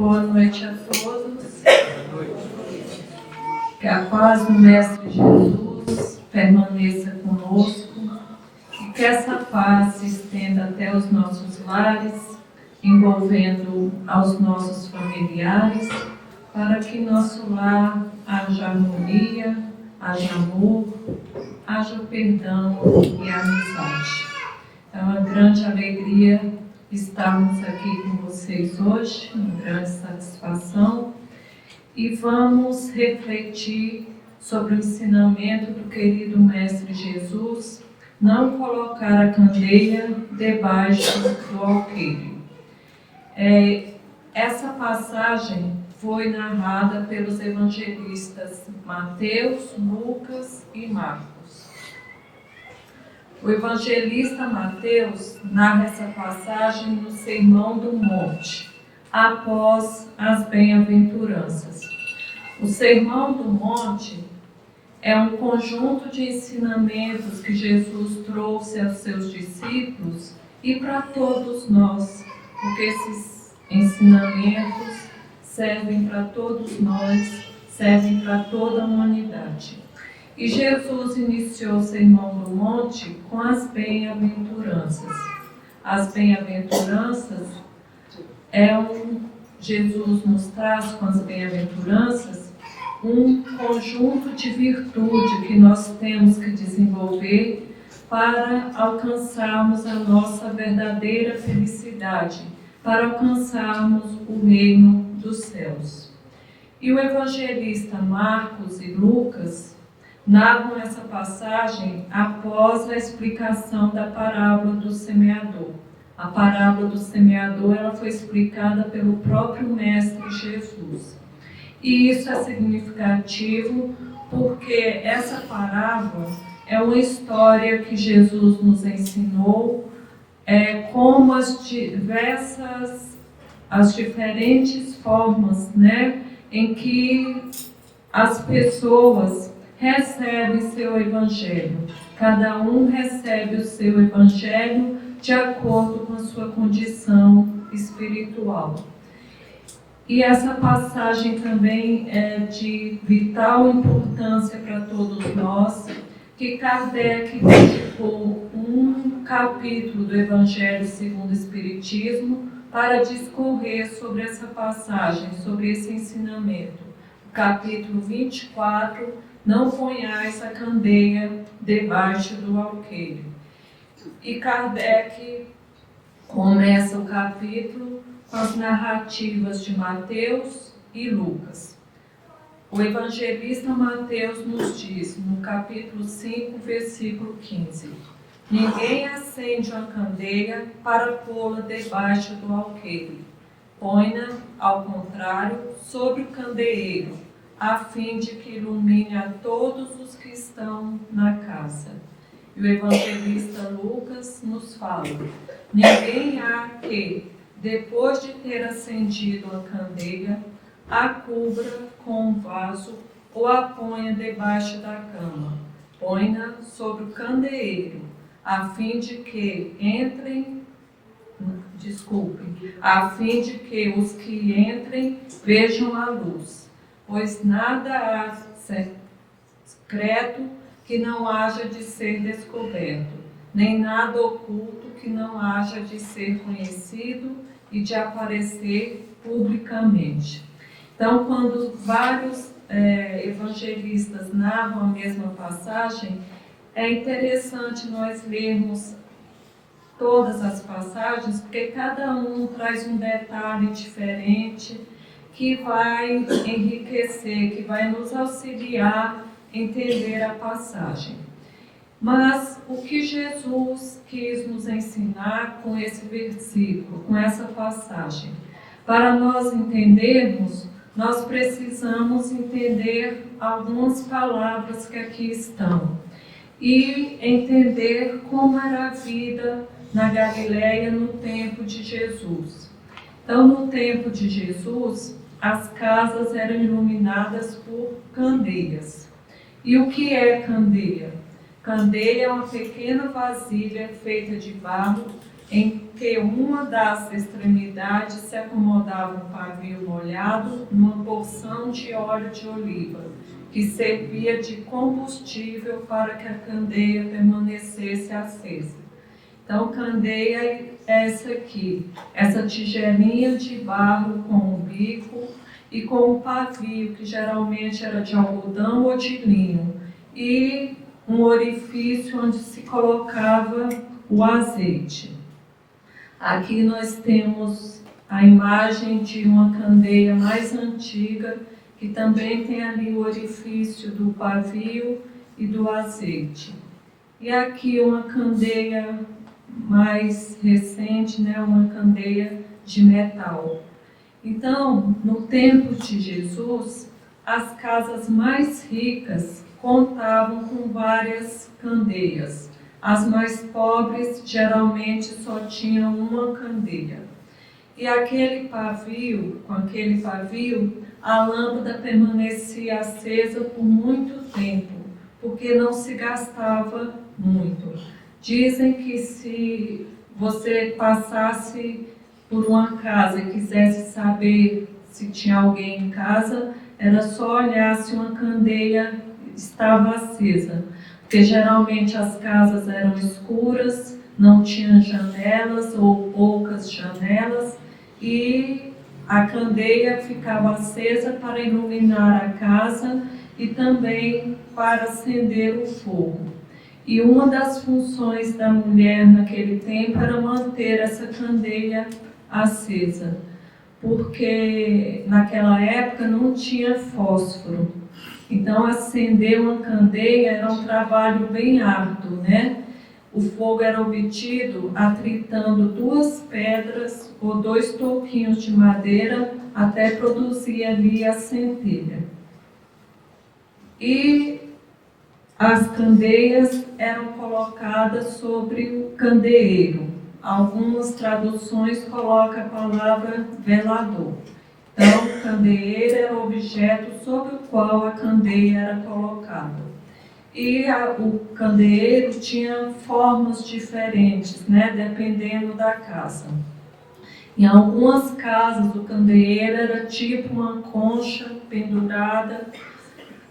Boa noite a todos. Que a paz do Mestre Jesus permaneça conosco e que essa paz se estenda até os nossos lares, envolvendo aos nossos familiares, para que nosso lar haja harmonia, haja amor, haja perdão e amizade. É uma grande alegria estarmos aqui com vocês hoje, uma grande satisfação, e vamos refletir sobre o ensinamento do querido Mestre Jesus, não colocar a candeia debaixo do alqueire. Essa passagem foi narrada pelos evangelistas Mateus, Lucas e Marcos. O evangelista Mateus narra essa passagem no Sermão do Monte, após as bem-aventuranças. O Sermão do Monte é um conjunto de ensinamentos que Jesus trouxe aos seus discípulos e para todos nós, porque esses ensinamentos servem para todos nós, servem para toda a humanidade. E Jesus iniciou o Sermão do Monte com as bem-aventuranças. As bem-aventuranças Jesus nos traz com as bem-aventuranças um conjunto de virtude que nós temos que desenvolver para alcançarmos a nossa verdadeira felicidade, para alcançarmos o reino dos céus. E o evangelista Marcos e Lucas narram essa passagem após a explicação da parábola do semeador. A parábola do semeador ela foi explicada pelo próprio Mestre Jesus. E isso é significativo porque essa parábola é uma história que Jesus nos ensinou como as diferentes formas, em que as pessoas recebe seu evangelho. Cada um recebe o seu evangelho de acordo com a sua condição espiritual. E essa passagem também é de vital importância para todos nós, que Kardec dedicou um capítulo do Evangelho segundo o Espiritismo para discorrer sobre essa passagem, sobre esse ensinamento. O capítulo 24, não ponhais a candeia debaixo do alqueire. E Kardec começa o capítulo com as narrativas de Mateus e Lucas. O evangelista Mateus nos diz, no capítulo 5, versículo 15: ninguém acende uma candeia para pô-la debaixo do alqueire. Põe-na, ao contrário, sobre o candeeiro, a fim de que ilumine a todos os que estão na casa. E o evangelista Lucas nos fala: ninguém há que, depois de ter acendido a candeia, a cubra com um vaso ou a ponha debaixo da cama. Põe-na sobre o candeeiro, a fim de que os que entrem vejam a luz. Pois nada há secreto que não haja de ser descoberto, nem nada oculto que não haja de ser conhecido e de aparecer publicamente. Então, quando vários evangelistas narram a mesma passagem, é interessante nós lermos todas as passagens, porque cada um traz um detalhe diferente que vai enriquecer, que vai nos auxiliar a entender a passagem. Mas o que Jesus quis nos ensinar com esse versículo, com essa passagem? Para nós entendermos, nós precisamos entender algumas palavras que aqui estão e entender como era a vida na Galileia no tempo de Jesus. Então, no tempo de Jesus, as casas eram iluminadas por candeias. E o que é candeia? Candeia é uma pequena vasilha feita de barro em que uma das extremidades se acomodava um pavio molhado numa porção de óleo de oliva, que servia de combustível para que a candeia permanecesse acesa. Então, candeia é essa aqui, essa tigelinha de barro com um bico e com um pavio, que geralmente era de algodão ou de linho, e um orifício onde se colocava o azeite. Aqui nós temos a imagem de uma candeia mais antiga, que também tem ali o orifício do pavio e do azeite. E aqui uma candeia mais recente, né, uma candeia de metal. Então, no tempo de Jesus, as casas mais ricas contavam com várias candeias. As mais pobres geralmente só tinham uma candeia. E com aquele pavio, a lâmpada permanecia acesa por muito tempo, porque não se gastava muito. Dizem que se você passasse por uma casa e quisesse saber se tinha alguém em casa, era só olhar se uma candeia estava acesa. Porque geralmente as casas eram escuras, não tinham janelas ou poucas janelas, e a candeia ficava acesa para iluminar a casa e também para acender o fogo. E uma das funções da mulher naquele tempo era manter essa candeia acesa, porque naquela época não tinha fósforo. Então, acender uma candeia era um trabalho bem árduo, né? O fogo era obtido atritando 2 pedras ou 2 toquinhos de madeira até produzir ali a centelha. E as candeias eram colocadas sobre o candeeiro. Algumas traduções colocam a palavra velador. Então, o candeeiro era o objeto sobre o qual a candeia era colocada. E o candeeiro tinha formas diferentes, né, dependendo da casa. Em algumas casas, o candeeiro era tipo uma concha pendurada,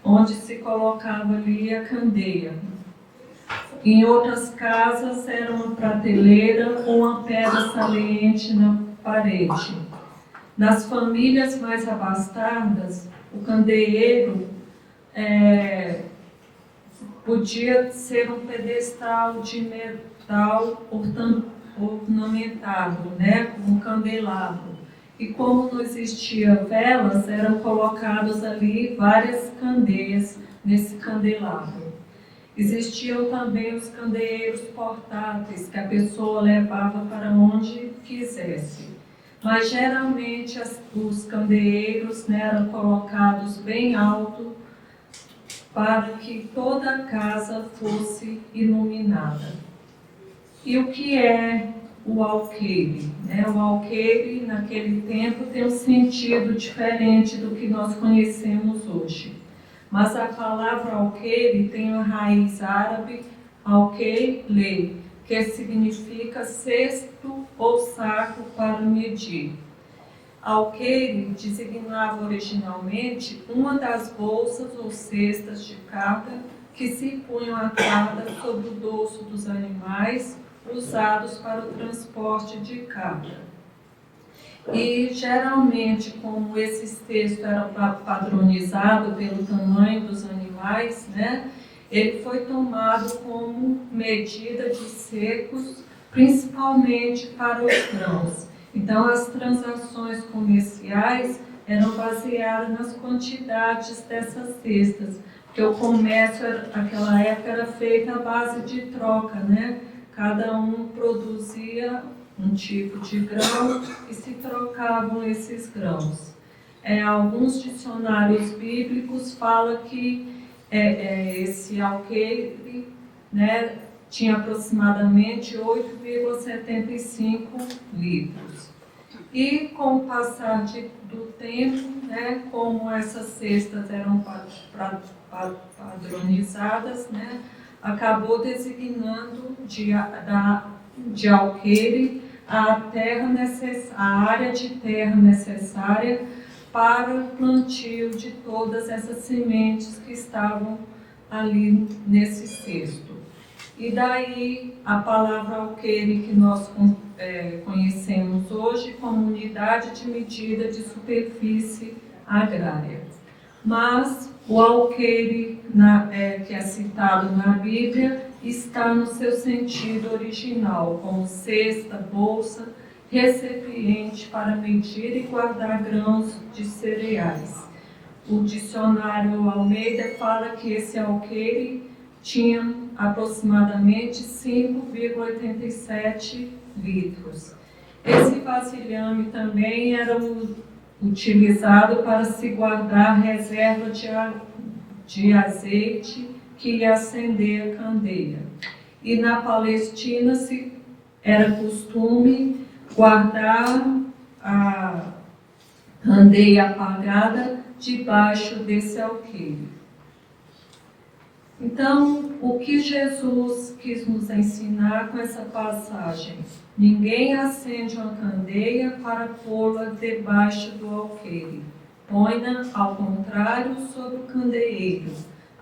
onde se colocava ali a candeia. Em outras casas, era uma prateleira ou uma pedra saliente na parede. Nas famílias mais abastadas, o candeeiro podia ser um pedestal de metal ornamentado, né, como um candelabro. E como não existia velas, eram colocadas ali várias candeias nesse candelabro. Existiam também os candeeiros portáteis, que a pessoa levava para onde quisesse. Mas geralmente os candeeiros, né, eram colocados bem alto para que toda a casa fosse iluminada. E o que é o alqueire? O alqueire, naquele tempo, tem um sentido diferente do que nós conhecemos hoje. Mas a palavra alqueire tem a raiz árabe alqueire, que significa cesto ou saco para medir. Alqueire designava originalmente uma das bolsas ou cestas de carga que se punham atadas sobre o dorso dos animais usados para o transporte de carga. E geralmente, como esse cesto era padronizado pelo tamanho dos animais, né, ele foi tomado como medida de secos, principalmente para os grãos. Então, as transações comerciais eram baseadas nas quantidades dessas cestas, porque o comércio, naquela época, era feito à base de troca, né? Cada um produzia um tipo de grão e se trocavam esses grãos. Alguns dicionários bíblicos falam que esse alqueire, né, tinha aproximadamente 8,75 litros. E com o passar do tempo, né, como essas cestas eram padronizadas, né, acabou designando de alqueire a área de terra necessária para o plantio de todas essas sementes que estavam ali nesse cesto. E daí a palavra alqueire que nós conhecemos hoje como unidade de medida de superfície agrária. Mas o alqueire que é citado na Bíblia está no seu sentido original, como cesta, bolsa, recipiente para medir e guardar grãos de cereais. O dicionário Almeida fala que esse alqueire tinha aproximadamente 5,87 litros. Esse vasilhame também era utilizado para se guardar reserva de azeite que ia acender a candeia. E na Palestina era costume guardar a candeia apagada debaixo desse alqueire. Então, o que Jesus quis nos ensinar com essa passagem? Ninguém acende uma candeia para pô-la debaixo do alqueire. Põe-na, ao contrário, sobre o candeeiro,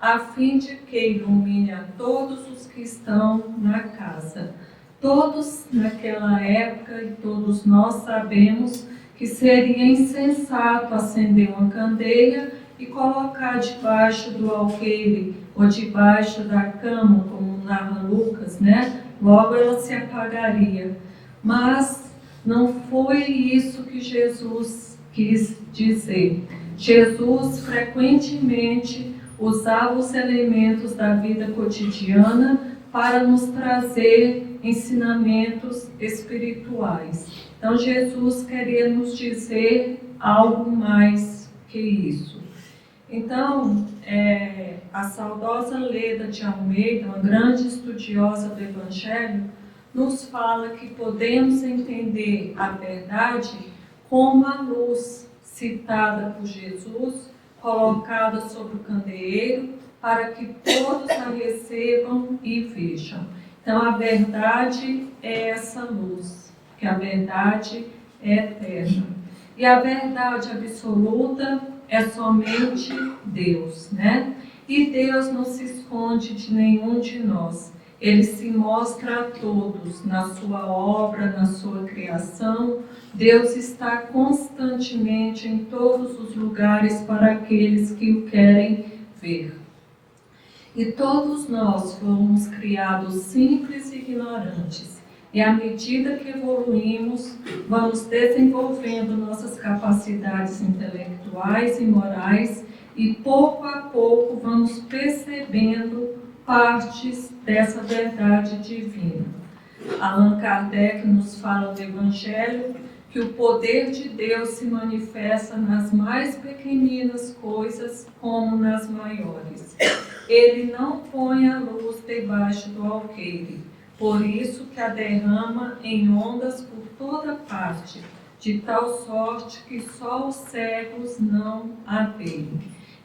a fim de que ilumine a todos os que estão na casa. Todos naquela época, e todos nós sabemos que seria insensato acender uma candeia e colocar debaixo do alqueire ou debaixo da cama, como narra Lucas, né? Logo ela se apagaria. Mas não foi isso que Jesus quis dizer. Jesus frequentemente usava os elementos da vida cotidiana para nos trazer ensinamentos espirituais. Então Jesus queria nos dizer algo mais que isso. Então, a saudosa Leda de Almeida, uma grande estudiosa do Evangelho, nos fala que podemos entender a verdade como a luz citada por Jesus, colocada sobre o candeeiro, para que todos a recebam e vejam. Então, a verdade é essa luz, que a verdade é eterna. E a verdade absoluta é somente Deus, né? E Deus não se esconde de nenhum de nós. Ele se mostra a todos na sua obra, na sua criação. Deus está constantemente em todos os lugares para aqueles que o querem ver. E todos nós fomos criados simples e ignorantes. E à medida que evoluímos, vamos desenvolvendo nossas capacidades intelectuais e morais e pouco a pouco vamos percebendo partes dessa verdade divina. Allan Kardec nos fala do Evangelho que o poder de Deus se manifesta nas mais pequeninas coisas como nas maiores. Ele não põe a luz debaixo do alqueire, por isso que a derrama em ondas por toda parte, de tal sorte que só os cegos não a veem.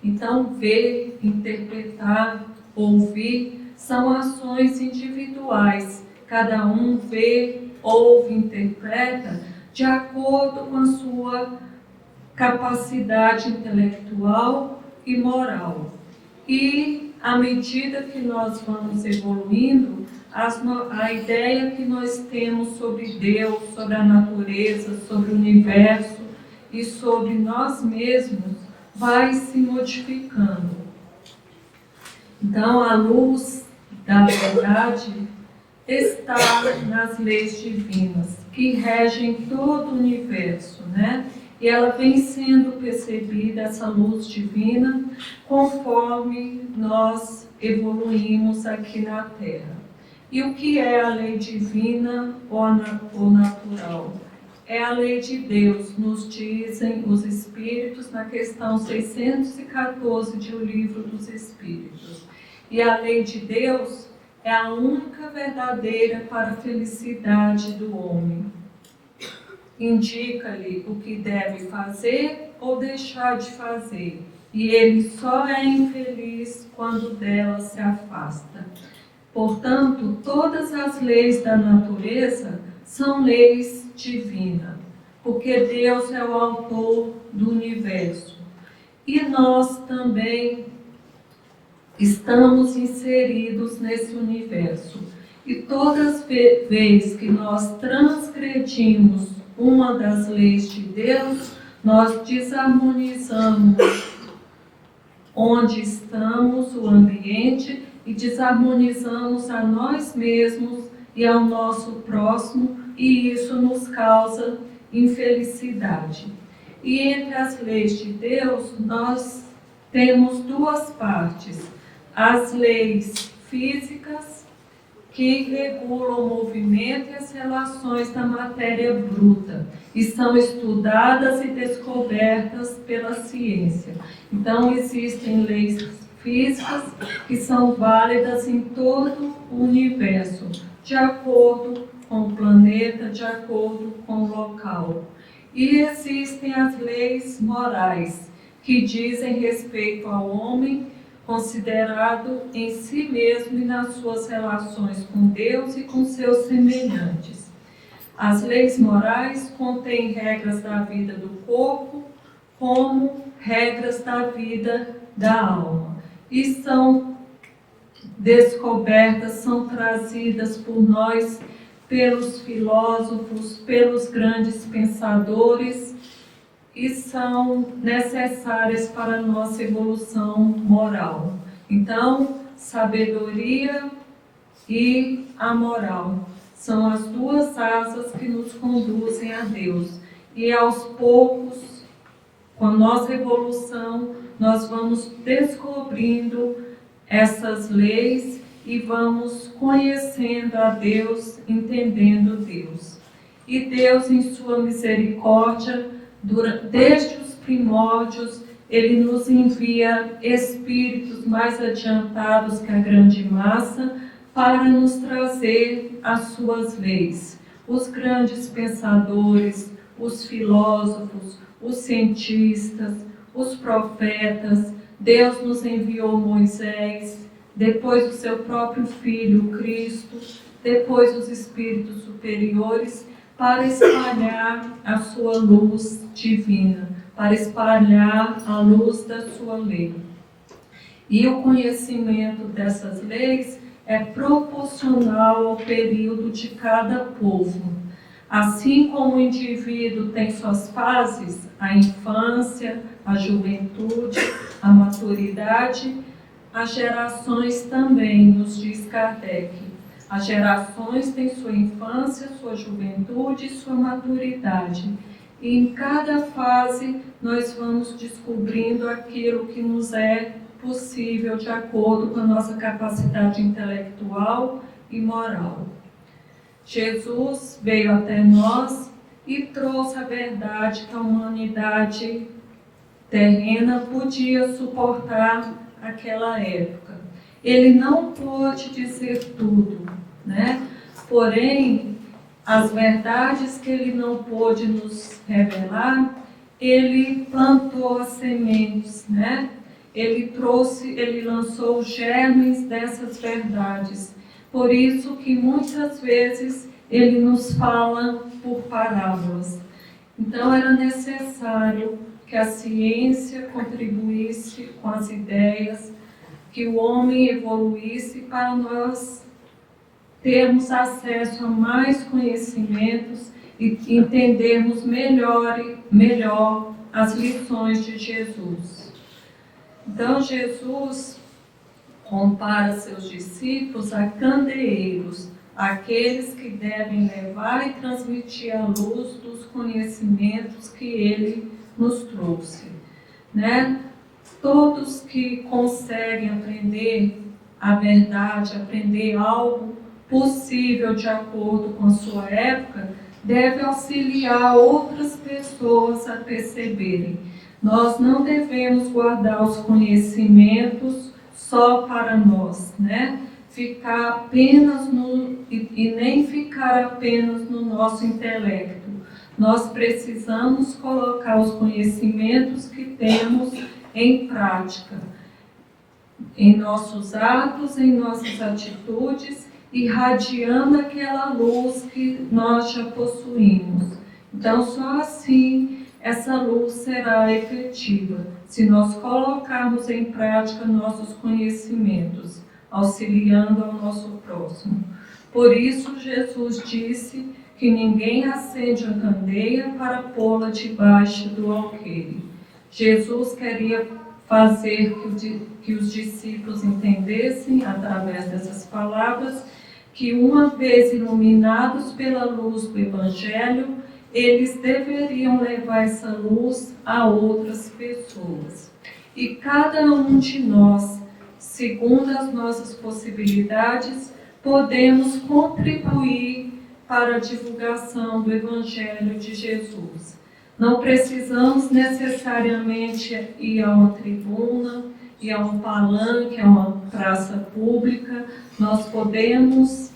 Então, ver, interpretar, ouvir, são ações individuais. Cada um vê, ouve, interpreta de acordo com a sua capacidade intelectual e moral. E, à medida que nós vamos evoluindo, a ideia que nós temos sobre Deus, sobre a natureza, sobre o universo e sobre nós mesmos vai se modificando. Então, a luz da verdade está nas leis divinas, que regem todo o universo, né? E ela vem sendo percebida, essa luz divina, conforme nós evoluímos aqui na Terra. E o que é a lei divina ou natural? É a lei de Deus, nos dizem os Espíritos na questão 614 de O Livro dos Espíritos. E a lei de Deus é a única verdadeira para a felicidade do homem. Indica-lhe o que deve fazer ou deixar de fazer, e ele só é infeliz quando dela se afasta. Portanto, todas as leis da natureza são leis divinas, porque Deus é o autor do universo. E nós também estamos inseridos nesse universo. E todas as vezes que nós transgredimos uma das leis de Deus, nós desarmonizamos onde estamos, o ambiente, e desarmonizamos a nós mesmos e ao nosso próximo, e isso nos causa infelicidade. E entre as leis de Deus, nós temos duas partes: as leis físicas, que regulam o movimento e as relações da matéria bruta, e são estudadas e descobertas pela ciência. Então, existem leis físicas que são válidas em todo o universo, de acordo com o planeta, de acordo com o local. E existem as leis morais, que dizem respeito ao homem, considerado em si mesmo e nas suas relações com Deus e com seus semelhantes. As leis morais contêm regras da vida do corpo, como regras da vida da alma. E são descobertas, são trazidas por nós, pelos filósofos, pelos grandes pensadores, e são necessárias para a nossa evolução moral. Então, sabedoria e a moral são as duas asas que nos conduzem a Deus. E aos poucos, com a nossa evolução, nós vamos descobrindo essas leis e vamos conhecendo a Deus, entendendo Deus. E Deus, em sua misericórdia, desde os primórdios, Ele nos envia espíritos mais adiantados que a grande massa para nos trazer as suas leis. Os grandes pensadores, os filósofos, os cientistas, os profetas. Deus nos enviou Moisés, depois o seu próprio Filho, Cristo, depois os espíritos superiores, para espalhar a sua luz divina, para espalhar a luz da sua lei. E o conhecimento dessas leis é proporcional ao período de cada povo. Assim como o indivíduo tem suas fases, a infância, a juventude, a maturidade, as gerações também, nos diz Kardec. As gerações têm sua infância, sua juventude e sua maturidade. E em cada fase nós vamos descobrindo aquilo que nos é possível de acordo com a nossa capacidade intelectual e moral. Jesus veio até nós e trouxe a verdade que a humanidade terrena podia suportar naquela época. Ele não pôde dizer tudo, né? Porém, as verdades que ele não pôde nos revelar, ele plantou as sementes, né? Ele lançou os germes dessas verdades. Por isso que muitas vezes ele nos fala por parábolas. Então era necessário que a ciência contribuísse com as ideias, que o homem evoluísse para nós termos acesso a mais conhecimentos e entendermos melhor as lições de Jesus. Então Jesus compara seus discípulos a candeeiros, aqueles que devem levar e transmitir a luz dos conhecimentos que ele nos trouxe, né? Todos que conseguem aprender a verdade, aprender algo possível de acordo com a sua época, devem auxiliar outras pessoas a perceberem. Nós não devemos guardar os conhecimentos só para nós, né? Ficar apenas e nem ficar apenas no nosso intelecto. Nós precisamos colocar os conhecimentos que temos em prática, em nossos atos, em nossas atitudes irradiando aquela luz que nós já possuímos. Então, só assim essa luz será efetiva, se nós colocarmos em prática nossos conhecimentos, auxiliando ao nosso próximo. Por isso, Jesus disse que ninguém acende a candeia para pô-la debaixo do alqueire. Jesus queria fazer que os discípulos entendessem, através dessas palavras, que uma vez iluminados pela luz do Evangelho, eles deveriam levar essa luz a outras pessoas. E cada um de nós, segundo as nossas possibilidades, podemos contribuir para a divulgação do Evangelho de Jesus. Não precisamos necessariamente ir a uma tribuna, ir a um palanque, a uma praça pública. Nós podemos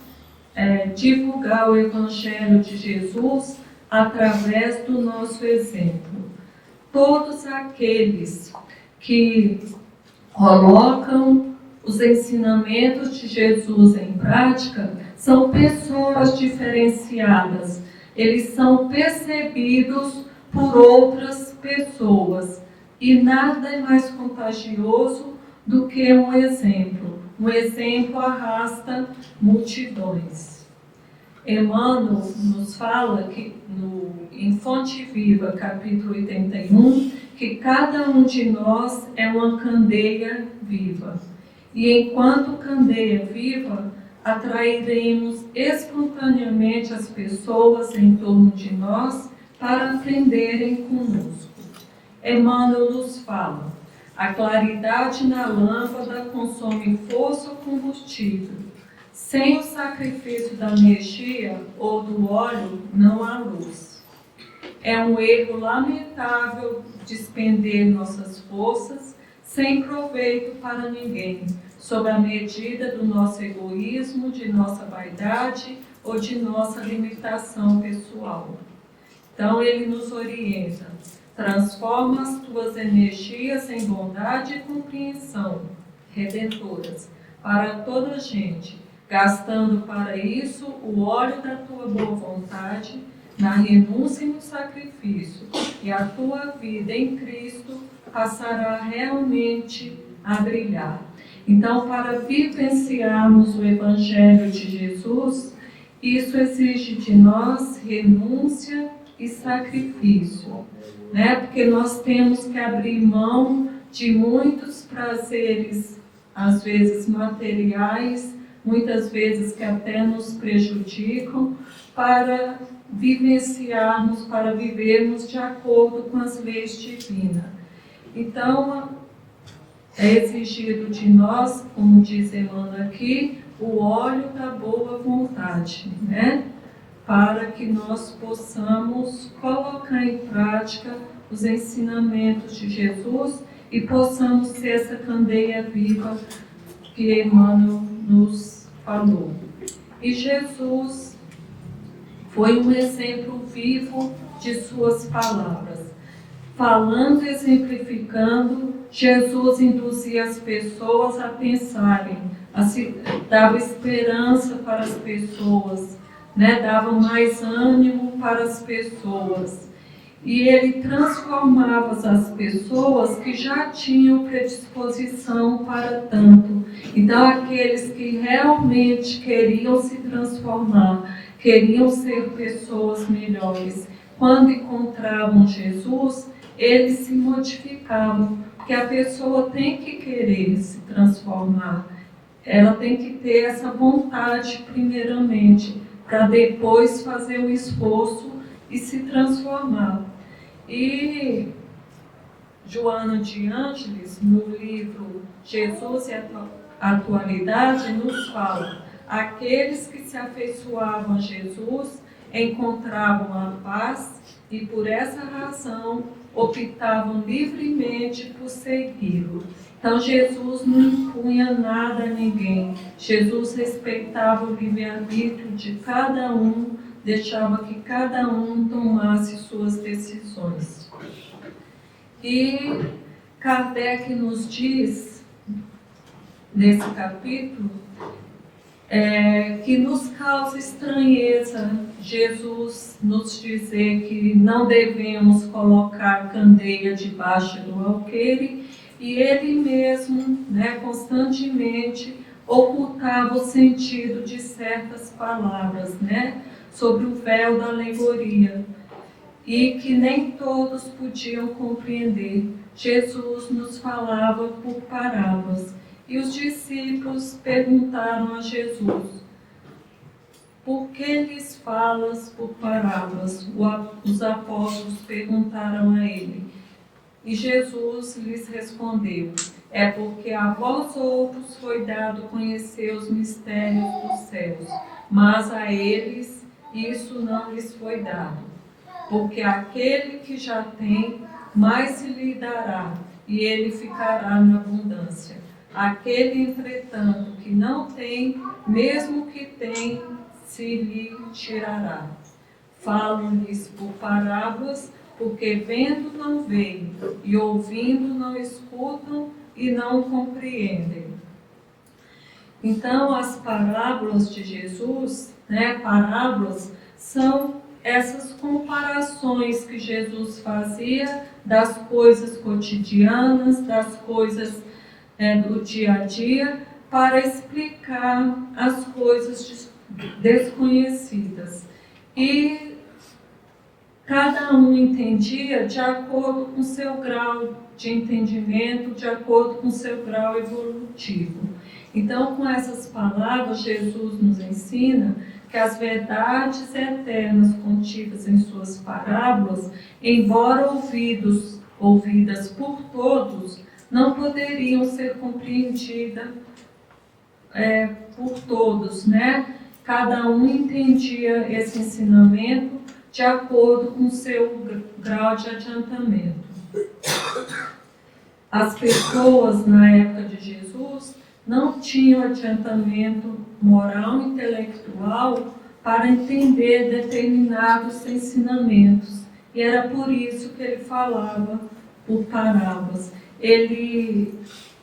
divulgar o Evangelho de Jesus através do nosso exemplo. Todos aqueles que colocam os ensinamentos de Jesus em prática são pessoas diferenciadas. Eles são percebidos por outras pessoas. E nada é mais contagioso do que um exemplo. Um exemplo arrasta multidões. Emmanuel nos fala que em Fonte Viva, capítulo 81, que cada um de nós é uma candeia viva. E enquanto candeia viva, atrairemos espontaneamente as pessoas em torno de nós para aprenderem conosco. Emmanuel nos fala: a claridade na lâmpada consome força ou combustível. Sem o sacrifício da energia ou do óleo, não há luz. É um erro lamentável despender nossas forças sem proveito para ninguém, sob a medida do nosso egoísmo, de nossa vaidade ou de nossa limitação pessoal. Então ele nos orienta: transforma as tuas energias em bondade e compreensão redentoras para toda a gente, gastando para isso o óleo da tua boa vontade, na renúncia e no sacrifício, e a tua vida em Cristo passará realmente a brilhar. Então, para vivenciarmos o Evangelho de Jesus, isso exige de nós renúncia e sacrifício, né? Porque nós temos que abrir mão de muitos prazeres, às vezes materiais, muitas vezes que até nos prejudicam, para vivenciarmos, para vivermos de acordo com as leis divinas. Então, é exigido de nós, como diz Emmanuel aqui, o óleo da boa vontade, né? Para que nós possamos colocar em prática os ensinamentos de Jesus e possamos ser essa candeia viva que Emmanuel nos falou. E Jesus foi um exemplo vivo de suas palavras. Falando e exemplificando, Jesus induzia as pessoas a pensarem, dava esperança para as pessoas, né? Dava mais ânimo para as pessoas. E ele transformava as pessoas que já tinham predisposição para tanto. Então, aqueles que realmente queriam se transformar, queriam ser pessoas melhores, quando encontravam Jesus, eles se modificavam, porque a pessoa tem que querer se transformar. Ela tem que ter essa vontade primeiramente, para depois fazer o esforço e se transformar. E Joana de Ângeles, no livro Jesus e a Atualidade, nos fala: aqueles que se afeiçoavam a Jesus encontravam a paz e por essa razão optavam livremente por segui-lo. Então Jesus não impunha nada a ninguém. Jesus respeitava o livre-arbítrio de cada um, deixava que cada um tomasse suas decisões. E Kardec nos diz, nesse capítulo, que nos causa estranheza Jesus nos dizer que não devemos colocar candeia debaixo do alqueire, e ele mesmo, constantemente ocultava o sentido de certas palavras, sobre o véu da alegoria, e que nem todos podiam compreender. Jesus nos falava por parábolas. E os discípulos perguntaram a Jesus: por que lhes falas por parábolas? Os apóstolos perguntaram a ele. E Jesus lhes respondeu: é porque a vós outros foi dado conhecer os mistérios dos céus, mas a eles isso não lhes foi dado. Porque aquele que já tem, mais se lhe dará, e ele ficará na abundância. Aquele, entretanto, que não tem, mesmo que tem, se lhe tirará. Falo-lhes por parábolas, porque vendo não veem, e ouvindo não escutam e não compreendem. Então, as parábolas de Jesus, parábolas, são essas comparações que Jesus fazia das coisas cotidianas, das coisas do dia a dia, para explicar as coisas desconhecidas. E cada um entendia de acordo com seu grau de entendimento, de acordo com seu grau evolutivo. Então, com essas palavras, Jesus nos ensina que as verdades eternas contidas em suas parábolas, embora ouvidas por todos, não poderiam ser compreendidas por todos, Cada um entendia esse ensinamento de acordo com seu grau de adiantamento. As pessoas na época de Jesus não tinham adiantamento moral e intelectual para entender determinados ensinamentos. E era por isso que ele falava por parábolas. Ele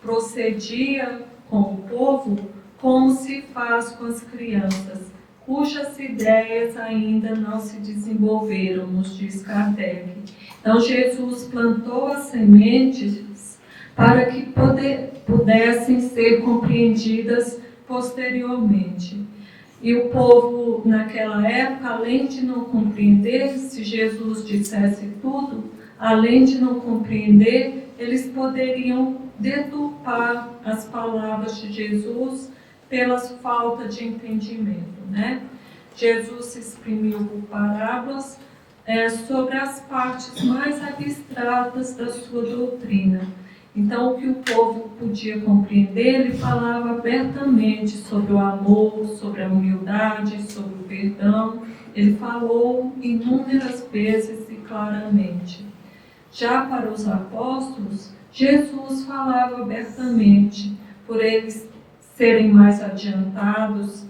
procedia com o povo como se faz com as crianças, cujas ideias ainda não se desenvolveram, nos diz Kardec. Então Jesus plantou as sementes para que pudessem ser compreendidas posteriormente. E o povo, naquela época, além de não compreender, se Jesus dissesse tudo, além de não compreender, eles poderiam deturpar as palavras de Jesus pelas falta de entendimento, Jesus se exprimiu por parábolas sobre as partes mais abstratas da sua doutrina. Então, o que o povo podia compreender, ele falava abertamente sobre o amor, sobre a humildade, sobre o perdão. Ele falou inúmeras vezes e claramente. Já para os apóstolos, Jesus falava abertamente, por eles serem mais adiantados.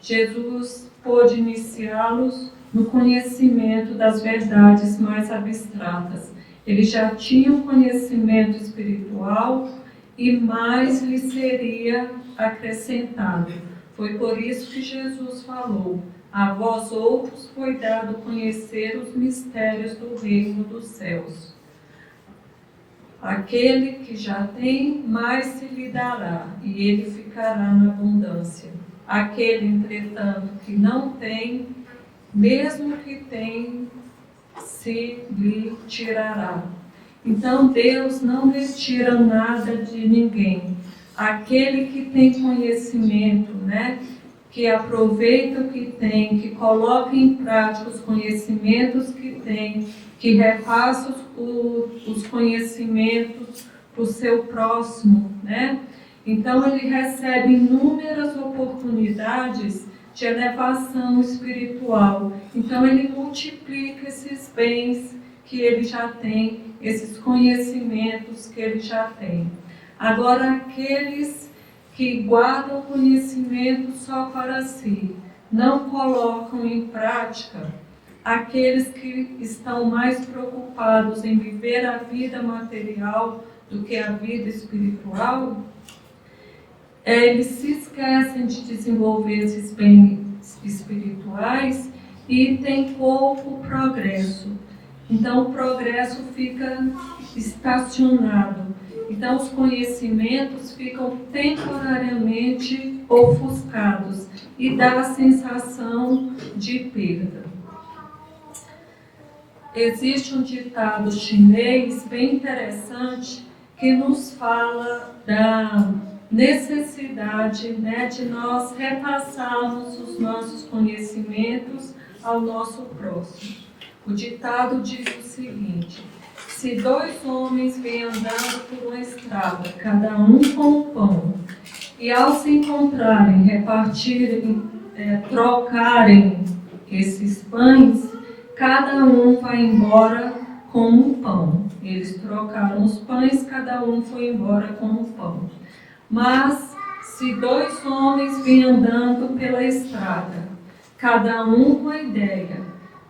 Jesus pôde iniciá-los no conhecimento das verdades mais abstratas. Eles já tinham conhecimento espiritual e mais lhe seria acrescentado. Foi por isso que Jesus falou: a vós outros foi dado conhecer os mistérios do reino dos céus. Aquele que já tem, mais se lhe dará, e ele ficará na abundância. Aquele, entretanto, que não tem, mesmo que tem, se lhe tirará. Então Deus não retira nada de ninguém. Aquele que tem conhecimento, que aproveita o que tem, que coloca em prática os conhecimentos que tem, que repassa os conhecimentos para o seu próximo, Então ele recebe inúmeras oportunidades de elevação espiritual. Então ele multiplica esses bens que ele já tem, esses conhecimentos que ele já tem. Agora, aqueles que guardam o conhecimento só para si, não colocam em prática, aqueles que estão mais preocupados em viver a vida material do que a vida espiritual, eles se esquecem de desenvolver esses bens espirituais e tem pouco progresso. Então, o progresso fica estacionado. Então, os conhecimentos ficam temporariamente ofuscados e dá a sensação de perda. Existe um ditado chinês bem interessante que nos fala da necessidade, de nós repassarmos os nossos conhecimentos ao nosso próximo. O ditado diz o seguinte: se dois homens vêm andando por uma estrada, cada um com um pão, e ao se encontrarem, repartirem, trocarem esses pães, cada um vai embora com um pão. Eles trocaram os pães, cada um foi embora com um pão. Mas, se dois homens vêm andando pela estrada, cada um com a ideia,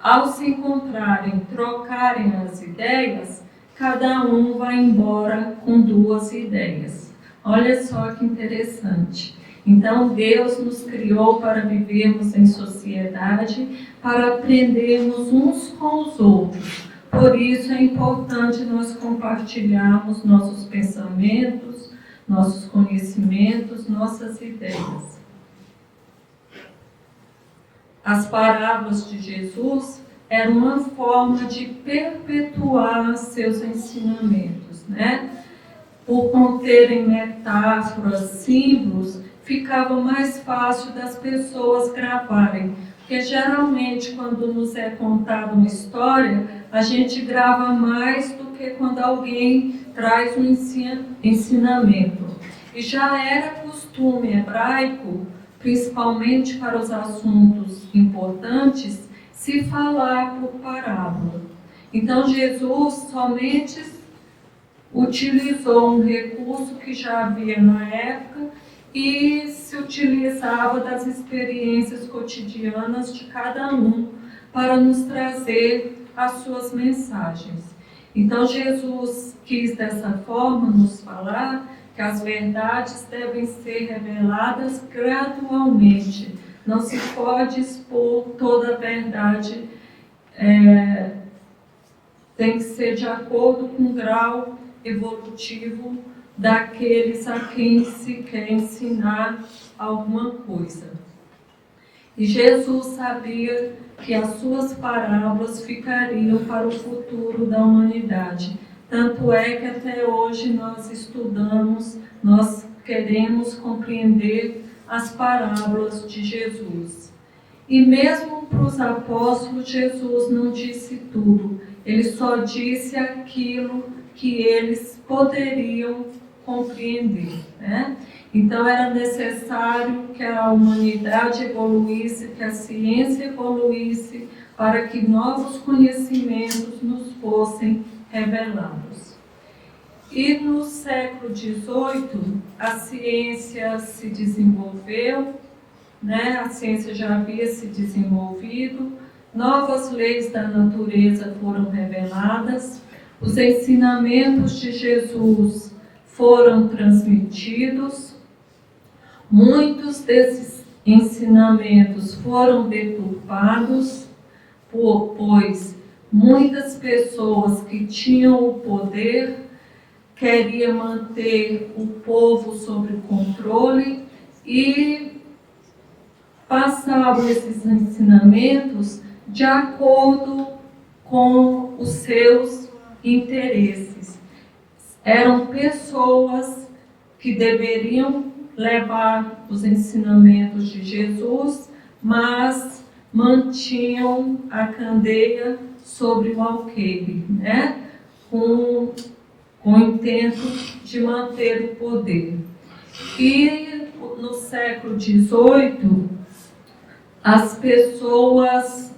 ao se encontrarem, trocarem as ideias, cada um vai embora com duas ideias. Olha só que interessante. Então, Deus nos criou para vivermos em sociedade, para aprendermos uns com os outros. Por isso é importante nós compartilharmos nossos pensamentos, nossos conhecimentos, nossas ideias. As parábolas de Jesus eram uma forma de perpetuar seus ensinamentos, Por conterem metáforas, símbolos, ficava mais fácil das pessoas gravarem. Porque geralmente, quando nos é contada uma história, a gente grava mais do que quando alguém traz um ensinamento. E já era costume hebraico, principalmente para os assuntos importantes, se falar por parábola. Então, Jesus somente utilizou um recurso que já havia na época e se utilizava das experiências cotidianas de cada um para nos trazer as suas mensagens. Então, Jesus quis dessa forma nos falar que as verdades devem ser reveladas gradualmente. Não se pode expor toda a verdade, tem que ser de acordo com o grau evolutivo daqueles a quem se quer ensinar alguma coisa. E Jesus sabia que as suas parábolas ficariam para o futuro da humanidade. Tanto é que até hoje nós estudamos, nós queremos compreender as parábolas de Jesus. E mesmo para os apóstolos, Jesus não disse tudo. Ele só disse aquilo que eles poderiam compreender, Então era necessário que a humanidade evoluísse, que a ciência evoluísse, para que novos conhecimentos nos fossem revelados. E no século XVIII, a ciência se desenvolveu, A ciência já havia se desenvolvido, novas leis da natureza foram reveladas, os ensinamentos de Jesus foram transmitidos, muitos desses ensinamentos foram deturpados, pois muitas pessoas que tinham o poder queriam manter o povo sob controle e passavam esses ensinamentos de acordo com os seus interesses. Eram pessoas que deveriam levar os ensinamentos de Jesus, mas mantinham a candeia sobre o alqueire, com o intento de manter o poder. E no século XVIII, as pessoas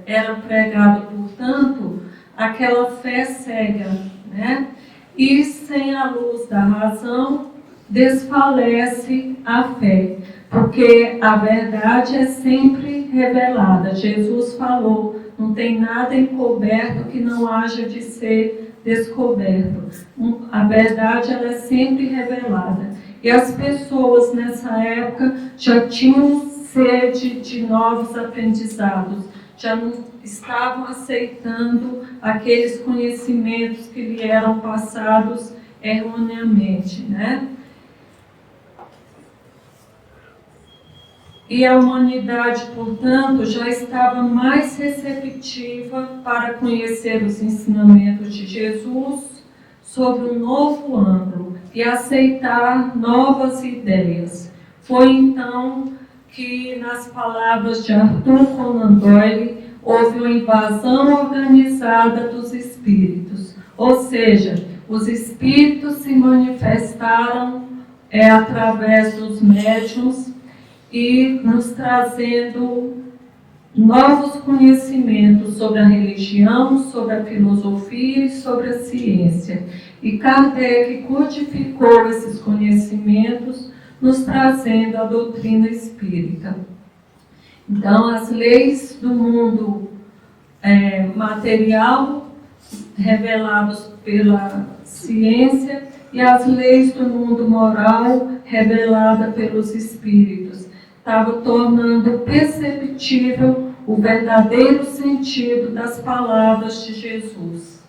eram pregadas, portanto, aquela fé cega, E sem a luz da razão, desfalece a fé, porque a verdade é sempre revelada. Jesus falou, não tem nada encoberto que não haja de ser descoberto. A verdade ela é sempre revelada. E as pessoas nessa época já tinham sede de novos aprendizados, já não estavam aceitando aqueles conhecimentos que lhe eram passados erroneamente, né? E a humanidade, portanto, já estava mais receptiva para conhecer os ensinamentos de Jesus sobre um novo ângulo e aceitar novas ideias. Foi então que, nas palavras de Arthur Conan Doyle, houve uma invasão organizada dos espíritos. Ou seja, os espíritos se manifestaram através dos médiuns e nos trazendo novos conhecimentos sobre a religião, sobre a filosofia e sobre a ciência. E Kardec codificou esses conhecimentos, nos trazendo a doutrina espírita. Então, as leis do mundo material, reveladas pela ciência, e as leis do mundo moral, reveladas pelos espíritos, estava tornando perceptível o verdadeiro sentido das palavras de Jesus.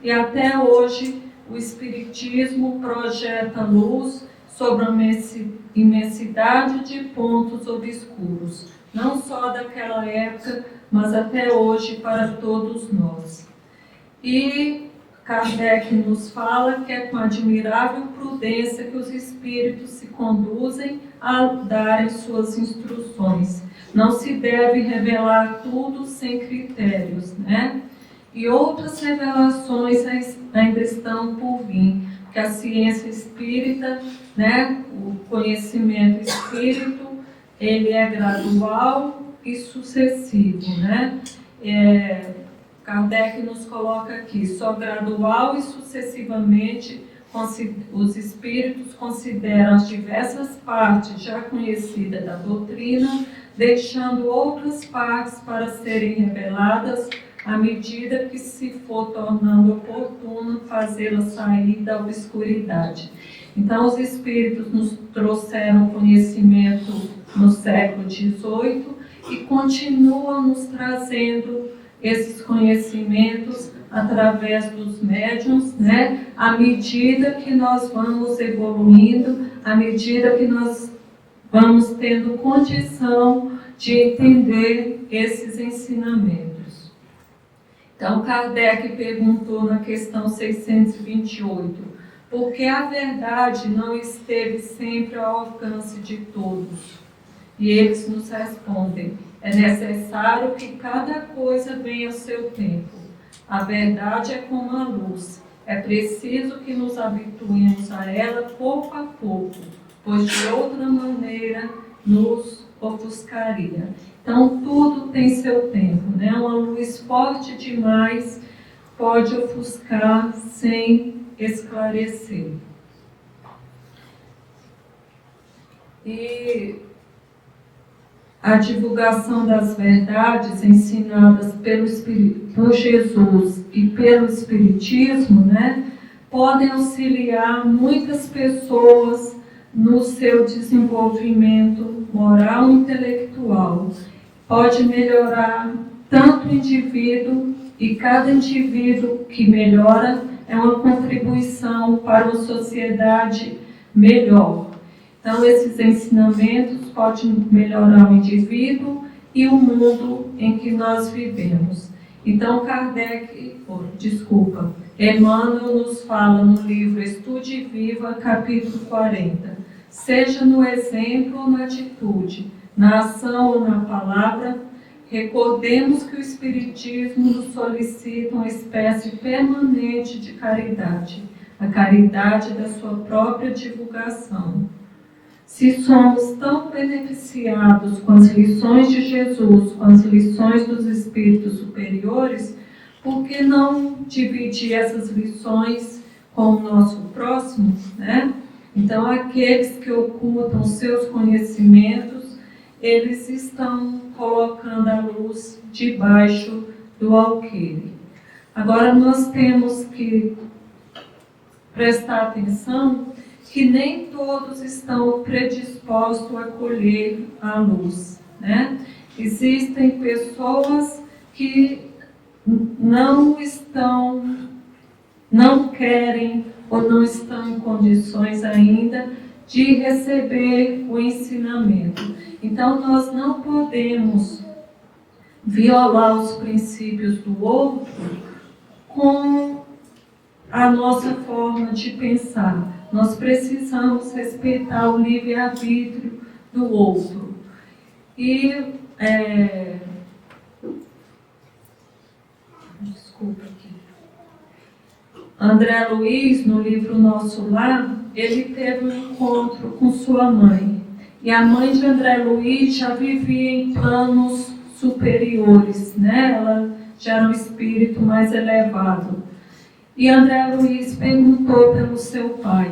E até hoje, o Espiritismo projeta luz sobre a imensidade de pontos obscuros, não só daquela época, mas até hoje para todos nós. E Kardec nos fala que é com admirável prudência que os espíritos se conduzem a darem suas instruções. Não se deve revelar tudo sem critérios, né? E outras revelações ainda estão por vir, porque a ciência espírita, né, o conhecimento espírito, ele é gradual e sucessivo, né? Kardec nos coloca aqui, só gradual e sucessivamente os espíritos consideram as diversas partes já conhecidas da doutrina, deixando outras partes para serem reveladas à medida que se for tornando oportuno fazê-la sair da obscuridade. Então, os espíritos nos trouxeram conhecimento no século XVIII e continuam nos trazendo esses conhecimentos através dos médiuns, né? À medida que nós vamos evoluindo, à medida que nós vamos tendo condição de entender esses ensinamentos. Então, Kardec perguntou na questão 628, por que a verdade não esteve sempre ao alcance de todos? E eles nos respondem, é necessário que cada coisa venha ao seu tempo. A verdade é como a luz. É preciso que nos habituemos a ela pouco a pouco, pois de outra maneira nos ofuscaria. Então, tudo tem seu tempo, né? Uma luz forte demais pode ofuscar sem esclarecer. E a divulgação das verdades ensinadas por Jesus e pelo Espiritismo, né, podem auxiliar muitas pessoas no seu desenvolvimento moral e intelectual. Pode melhorar tanto o indivíduo, e cada indivíduo que melhora é uma contribuição para uma sociedade melhor. Então, esses ensinamentos podem melhorar o indivíduo e o mundo em que nós vivemos. Então, Emmanuel nos fala no livro Estude e Viva, capítulo 40. Seja no exemplo ou na atitude, na ação ou na palavra, recordemos que o Espiritismo nos solicita uma espécie permanente de caridade, a caridade da sua própria divulgação. Se somos tão beneficiados com as lições de Jesus, com as lições dos Espíritos superiores, por que não dividir essas lições com o nosso próximo, né? Então, aqueles que ocultam seus conhecimentos, eles estão colocando a luz debaixo do alqueire. Agora, nós temos que prestar atenção que nem todos estão predispostos a colher a luz, né? Existem pessoas que não querem ou não estão em condições ainda de receber o ensinamento. Então, nós não podemos violar os princípios do outro com a nossa forma de pensar. Nós precisamos respeitar o livre-arbítrio do outro. E, desculpa aqui. André Luiz, no livro Nosso Lar, ele teve um encontro com sua mãe. E a mãe de André Luiz já vivia em planos superiores, né? Ela já era um espírito mais elevado. E André Luiz perguntou pelo seu pai.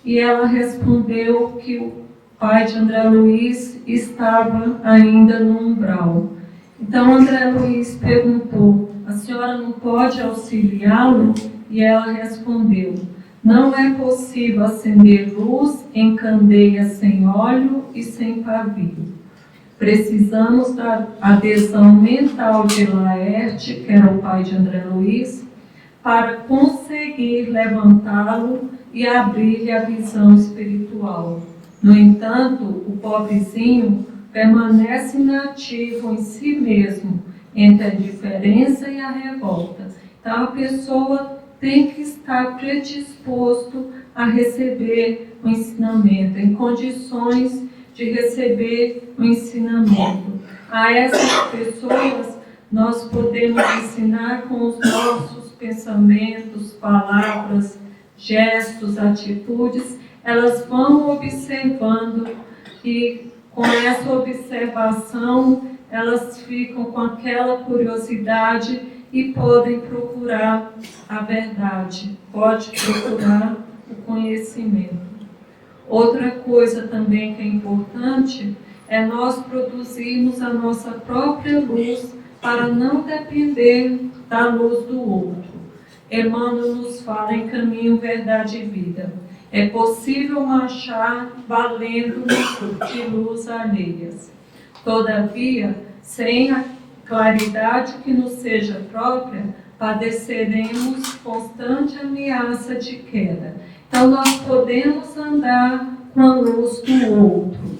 E ela respondeu que o pai de André Luiz estava ainda no umbral. Então André Luiz perguntou: a senhora não pode auxiliá-lo? E ela respondeu: não é possível acender luz em candeia sem óleo e sem pavio. Precisamos da adesão mental de Laerte, que era o pai de André Luiz, para conseguir levantá-lo e abrir-lhe a visão espiritual. No entanto, o pobrezinho permanece inativo em si mesmo, entre a indiferença e a revolta. Então, a pessoa tem que estar predisposto a receber o ensinamento, em condições de receber o ensinamento. A essas pessoas, nós podemos ensinar com os nossos pensamentos, palavras, gestos, atitudes. Elas vão observando e com essa observação elas ficam com aquela curiosidade e podem procurar a verdade, pode procurar o conhecimento. Outra coisa também que é importante é nós produzirmos a nossa própria luz para não depender da luz do outro. Emmanuel nos fala em Caminho, Verdade e Vida. É possível marchar valendo de luz alheias. Todavia, sem a claridade que nos seja própria, padeceremos constante ameaça de queda. Então, nós podemos andar com a luz do outro.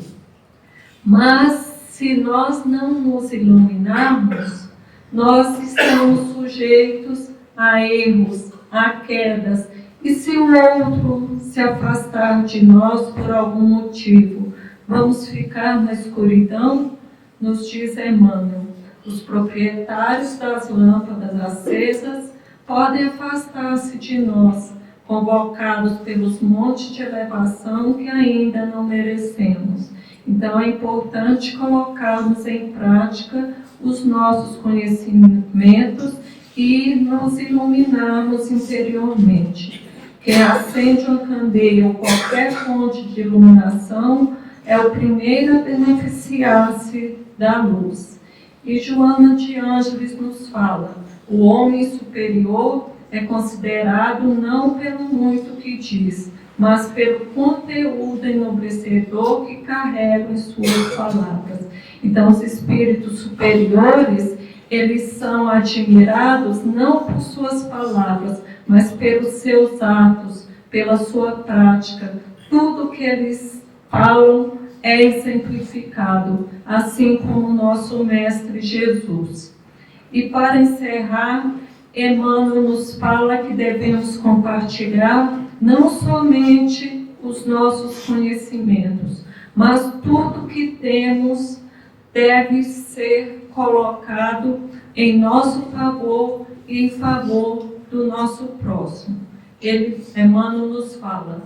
Mas, se nós não nos iluminarmos, nós estamos sujeitos a erros, a quedas. E se o outro se afastar de nós por algum motivo, vamos ficar na escuridão? Nos diz Emmanuel. Os proprietários das lâmpadas acesas podem afastar-se de nós, convocados pelos montes de elevação que ainda não merecemos. Então é importante colocarmos em prática os nossos conhecimentos e nos iluminarmos interiormente. Quem acende uma candeia ou qualquer fonte de iluminação é o primeiro a beneficiar-se da luz. E Joana de Ângeles nos fala: o homem superior é considerado não pelo muito que diz, mas pelo conteúdo enobrecedor que carrega em suas palavras. Então, os espíritos superiores, eles são admirados não por suas palavras, mas pelos seus atos, pela sua prática. Tudo que eles falam é exemplificado, assim como o nosso Mestre Jesus. E para encerrar, Emmanuel nos fala que devemos compartilhar não somente os nossos conhecimentos, mas tudo que temos deve ser colocado em nosso favor e em favor do nosso próximo. Emmanuel nos fala: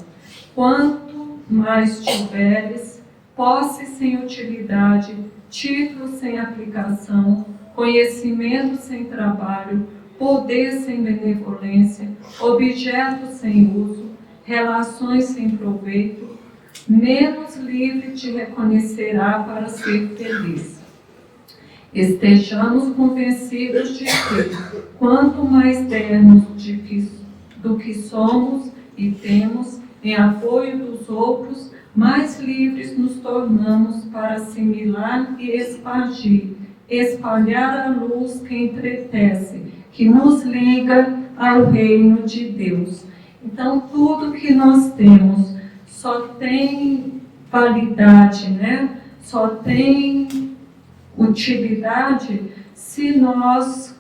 quanto mais tiveres posse sem utilidade, título sem aplicação, conhecimento sem trabalho, poder sem benevolência, objeto sem uso, relações sem proveito, menos livre te reconhecerá para ser feliz. Estejamos convencidos de que, quanto mais dermos do que somos e temos, em apoio dos outros, mais livres nos tornamos para assimilar e espalhar a luz que entretece, que nos liga ao reino de Deus. Então, tudo que nós temos só tem validade, né? Só tem utilidade se nós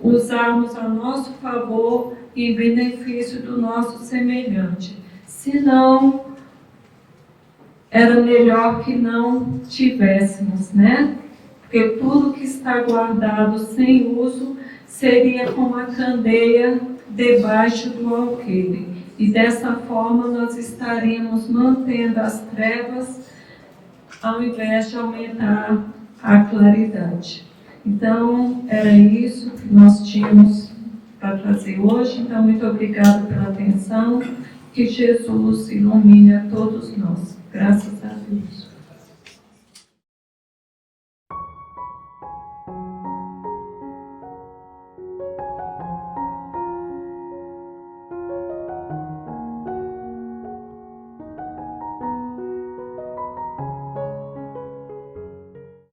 usarmos a nosso favor e em benefício do nosso semelhante. Se não, era melhor que não tivéssemos, né? Porque tudo que está guardado sem uso seria como a candeia debaixo do alqueire. E dessa forma nós estaríamos mantendo as trevas ao invés de aumentar a claridade. Então, era isso que nós tínhamos para trazer hoje. Então, muito obrigada pela atenção. Que Jesus ilumine a todos nós. Graças a Deus.